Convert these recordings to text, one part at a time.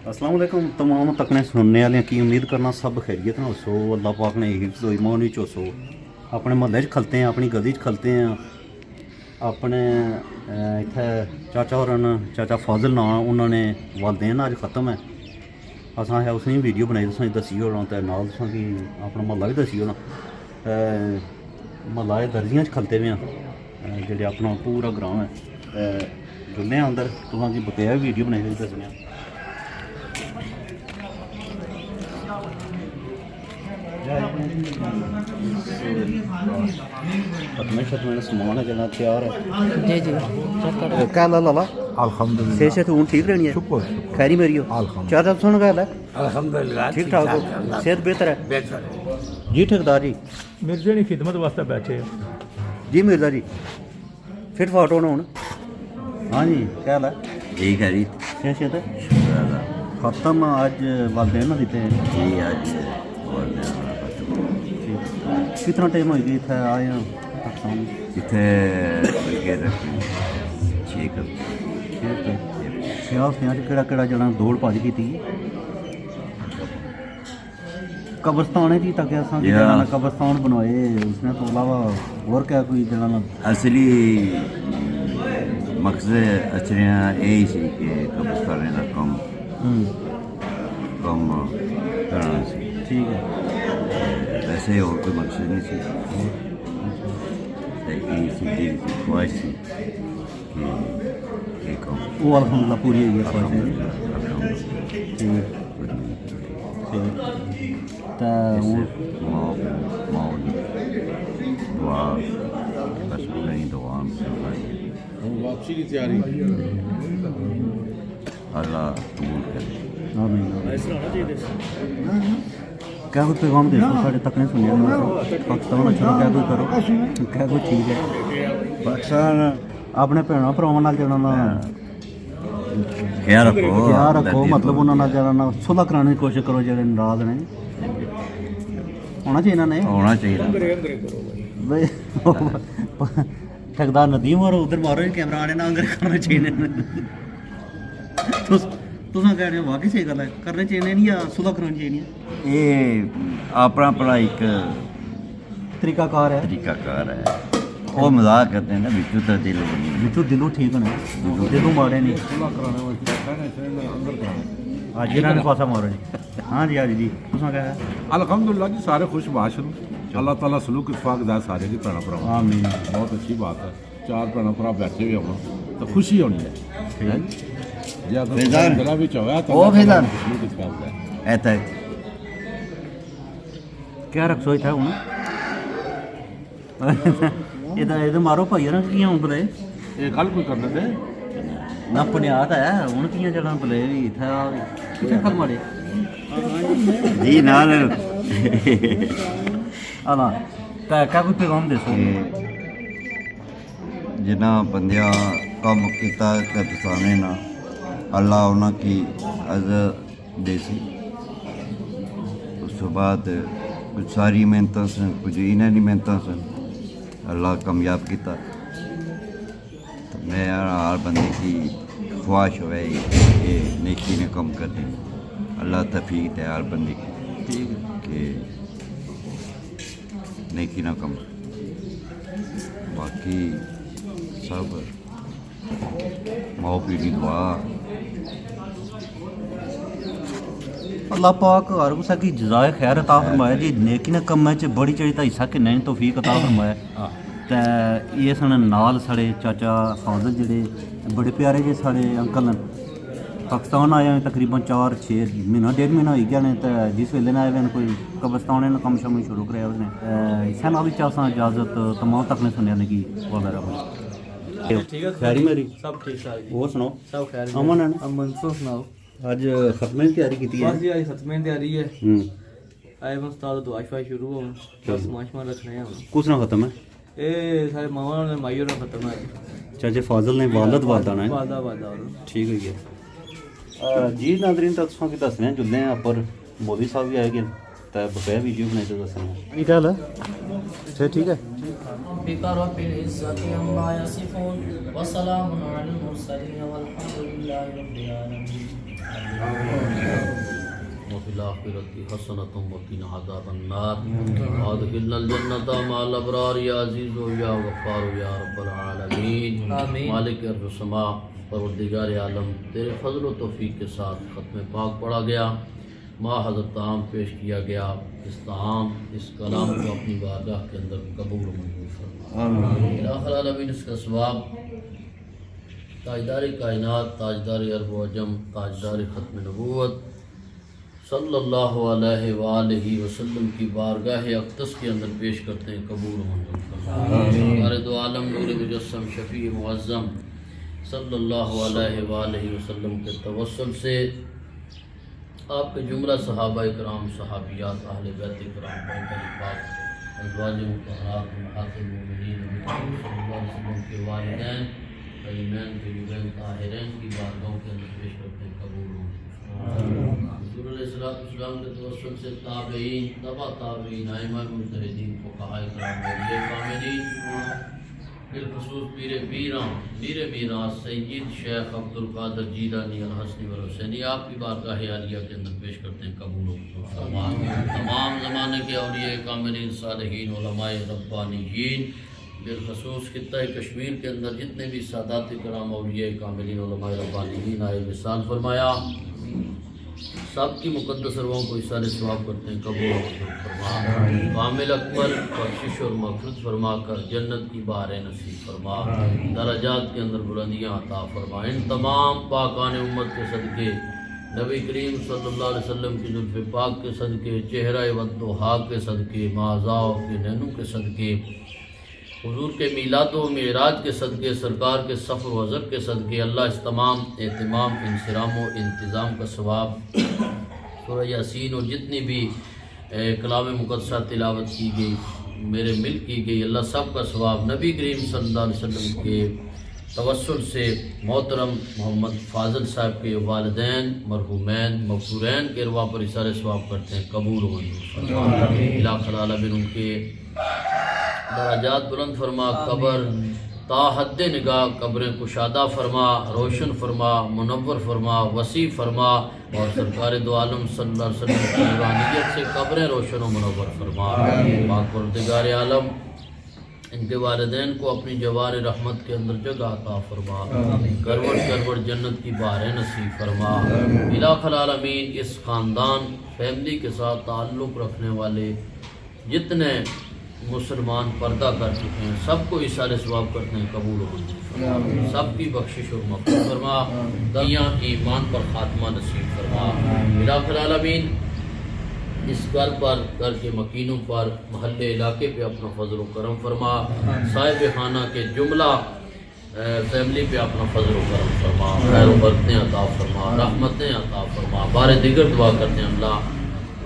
अस्सलाम वालेकुम तमाम तकने सुनने वाले की उम्मीद करना सब खैरियत ना हो अल्लाह पाक ने हिफ्ज़ व ईमान विच हो अपने महल्ले च खलते हैं अपनी गली च खलते हैं अपने इत्थे चाचा होर चाचा फाजिल नां उन्होंने वालदेन अज ख़त्म है असें उसने वीडियो बनाई तुसें दस्सी होना तो नाल तुसें कि अपना महल्ला भी दस्सी होना महल्ला दर्जियां च खलते पे हैं जेह्ड़े अपना पूरा ग्रां है जुलने अंदर तुसें कि बकाया वीडियो बनाई दस्सने समान है जना तैयार है जी जी चेक करो क्या लाला अल्हम्दुलिल्लाह सेहत हूँ ठीक रहनी है शुक्र खैरी मेरी हो चार साहब सुन गया अल्हम्दुलिल्लाह ठीक ठाक हो सेहत बेहतर है जी ठेकेदार जी मिर्जे की खिदमत वास्ते बैठे जी मिर्जा जी फिट फाट होना हूँ हाँ जी क्या हाल है ठीक है जी सेहत शुक्र अल्लाह खत्म आज वालदेन ना दिते जी आज कितना टाइम हो गया इतना आए हैं पाकिस्तान इतने बल्कि ठीक है केड़ा जना दौड़ भज की कब्रस्तान जी तक कब्रस्तान बनवाए उसने तो अलावा और क्या कोई जना असली मकसद अचरिया यही सी कि कब्रस्तान का कम करना सी ठीक है वैसे और कोई मकसद नहीं सी यही सी दिल की ख्वाहिश सी कि कम वो अल्हम्दुलिल्लाह पूरी हुई है ख्वाहिश ठीक तो दुआ बस नहीं दुआ वापसी की तैयारी अल्लाह कबूल करे आमीन क्या कोई पैगाम दे दो साढ़े तक नहीं सुनिया पाकिस्तान अच्छा क्या कोई करो क्या कोई ठीक है पाकिस्तान अपने भैन भरावां नाल जाना ना ख्याल रखो मतलब उन्होंने जाना ना सुलह कराने की कोशिश करो जेह्ड़े नाराज ने होना चाहिए ना नहीं होना चाहिए भाई ठेकेदार नदीम और उधर मारो कैमरा आने ना अंगर करना चाहिए तुम कह रहे हो वाकई सही गल है करने चाहिए नहीं या सुलह करानी चाहिए ये अपना अपना एक तरीकाकार है तरीकाकार है वो मजाक करते हैं ना बिचू तो दिल बनी बिचू दिलों ठीक ने दिलों मारे नहीं आज इन्होंने पासा मारो जी हाँ जी जी तुम क्या है अल्हम्दुलिल्लाह जी सारे खुश बाशर अल्लाह ताला सलूक इतफाक दा सारे की भैन भरा आमीन बहुत अच्छी बात है चार भैन भरा बैठे हुए होना तो खुशी होनी है जी अगर दिला भी होया तो ओ फिजान सलूक इतफाक दा ऐसा क्या रख सोच था हूँ इधर मारो भाई ना कियां हूँ बुले ये गल कोई करने दे ना पुनियात है हूँ कियां चलना बुले इतना फल मारे जी नाल अला क्या कोई पैगाम दे सो जिन्ना बंदिया कम किता कब्रस्ताने ना अल्लाह उन्हें की अज़र दे सी उस तो बाद कुछ सारी मेहनत सन कुछ इन्हें मेहनत सन अल्लाह कामयाब किया तो मैं हर बंदे की ख्वाहिश हो ये नेकी ने कम कर दी अल्लाह तफीक है हर बंदे की कि नेकी ना कम बाकी सब माओ पी की दुआ अल्लाह पाक हर कुछ की जजाए खैर अता फरमाया जी नेकी ने कम्में च बड़ी चढ़ी ता हिस्सा किन्ने तौफीक अता फरमाया ते ये सन नाल साढ़े चाचा फाजिल जेह्ड़े बड़े प्यारे जे साढ़े अंकल न पाकिस्तान आए हैं तकरीबन 4-6 महीना 1.5 महीना हो गया ने तो जिस वेले आए हुए कोई कब्रस्तान ने कम शम शुरू कराया उसने इस नाल भी चाहता इजाजत तमाम तक ने सुनिया ने की वगैरह ठीक है खैरी मेरी सब ठीक ठाक और सुनाओ सब खैर अमन है अमन सो सुनाओ आज खत्मे की तैयारी की है बस जी आज खत्मे की तैयारी है आए बस ताल दुआ शुआ शुरू हो बस माशमा रखने हैं कुछ ना खत्म है ए सारे मामा ने माइयों ने खत्म है चाचे फाजिल ने वालद वादाना है वादा वादा ठीक हो गया जी नादरीन तक की दसने जुलने पर मोदी साहब भी आए गए तो बकाया वीडियो बनाई तो दसने क्या हाल है ठीक है ربك رب العزة عما يصفون وسلام على المرسلين والحمد لله رب العالمين وفي الآخرة حسنة وقنا عذاب النار وادخلنا الجنة مع الأبرار يا عزيز يا غفار يا رب العالمین مالک ارض و سما پروردگار عالم تیرے فضل و توفیق کے ساتھ ختم پاک پڑھا گیا، ماں حضرت تعام پیش کیا گیا، اس تعام اس کلام کو اپنی بارگاہ کے اندر قبول و منظور فرما الہ العالمین۔ اس کا ثواب تاجدار کائنات، تاجدار عرب و عجم، تاجدار ختم نبوت صلی اللہ علیہ وآلہ وسلم کی بارگاہ اقدس کے اندر پیش کرتے ہیں، قبول و منظور فرما۔ سرکار دو عالم نور مجسم شفیع معظم صلی اللہ علیہ وآلہ وسلم کے توسل سے آپ کے جملہ صحابہ کرام، صحابیات، اہل بیت کرام، پیغمبر پاک، ازواج مطہرات، امہات المومنین، نبی کریم صلی اللہ علیہ وسلم کے والدین، کریمین، طیبین، طاہرین کی بارگاہوں کے اندر پیش کرتے ہیں، قبول ہوں۔ حضور علیہ السلام کے توسل سے تابعین، تبع تابعین، ائمہ مجتہدین، فقہاء کرام، اولیاء کاملین، بالخصوص پیر میراث سید شیخ عبد القادر جیلانی الحسنی والحسینی آپ کی بارگاہ عالیہ کے اندر پیش کرتے ہیں، قبول و منظور فرما۔ تمام زمانے کے اولیاء کاملین، صالحین، علماء ربانیین، بالخصوص خطہ کشمیر کے اندر جتنے بھی سادات کرام، اولیاء کاملین، علماء ربانیین آئے وصال فرمایا، سب کی مقدس روحوں کو اصال ثواب کرتے ہیں، قبول و منظور فرما۔ کامل اکمل بخشش اور مغفرت فرما کر جنت کی بہاریں نصیب فرما، درجات کے اندر بلندیاں عطا فرما۔ ان تمام پاکان امت کے صدقے، نبی کریم صلی اللہ علیہ وسلم کی زلف پاک کے صدقے، چہرہ والضحیٰ کے صدقے، معزاء کے نینو کے صدقے، حضور کے میلاد و معراج کے صدقے، سرکار کے سفر و حضر کے صدقے، اللہ اس تمام اہتمام، انصرام و انتظام کا ثواب، سورہ یاسین اور جتنی بھی کلام مقدسہ تلاوت کی گئی، میرے مل کی گئی، اللہ سب کا ثواب نبی کریم صلی اللہ علیہ وسلم کے توسل سے محترم محمد فاضل صاحب کے والدین مرحومین مغفورین کے ارواح پر اثار ثواب کرتے ہیں، قبول و منظور فرما۔ الہ العالمین ان کے درجات بلند فرما، قبر تا حد نگاہ قبریں کشادہ فرما، روشن فرما، منور فرما، وسیع فرما، اور سرکار دو عالم صلی اللہ علیہ وسلم کی نورانیت سے قبریں روشن و منور فرما۔ پاک پروردگار عالم ان کے والدین کو اپنی جوار رحمت کے اندر جگہ عطا فرما، کروڑ کروڑ جنت کی بہاریں نصیب فرما۔ الہ العالمین اس خاندان فیملی کے ساتھ تعلق رکھنے والے جتنے مسلمان پردہ کر چکے ہیں سب کو اصال ثواب کرتے ہیں، قبول و منظور فرما، سب کی بخشش اور مغفرت فرما، دنیا ایمان پر خاتمہ نصیب فرما۔ الہ العالمین اس گھر پر، گھر کے مکینوں پر، محلے علاقے پہ اپنا فضل و کرم فرما، صاحب خانہ کے جملہ فیملی پہ اپنا فضل و کرم فرما، خیر و برکتیں عطا فرما، رحمتیں عطا فرما۔ بار دیگر دعا کرتے ہیں اللہ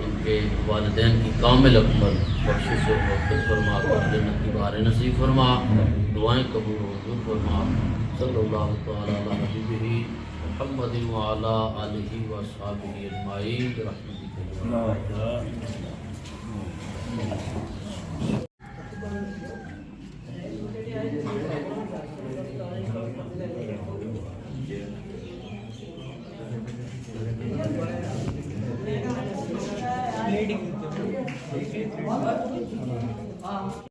ان کے والدین کی کامل اکمل بخشش و مغفرت فرما کر جنت کی بہاریں نصیب فرما، دعائیں قبول و منظور فرما۔ صلی اللہ تعالی علی نبیہ محمد وعلی آلہ واصحابہ اجمعین برحمتک یا Lady.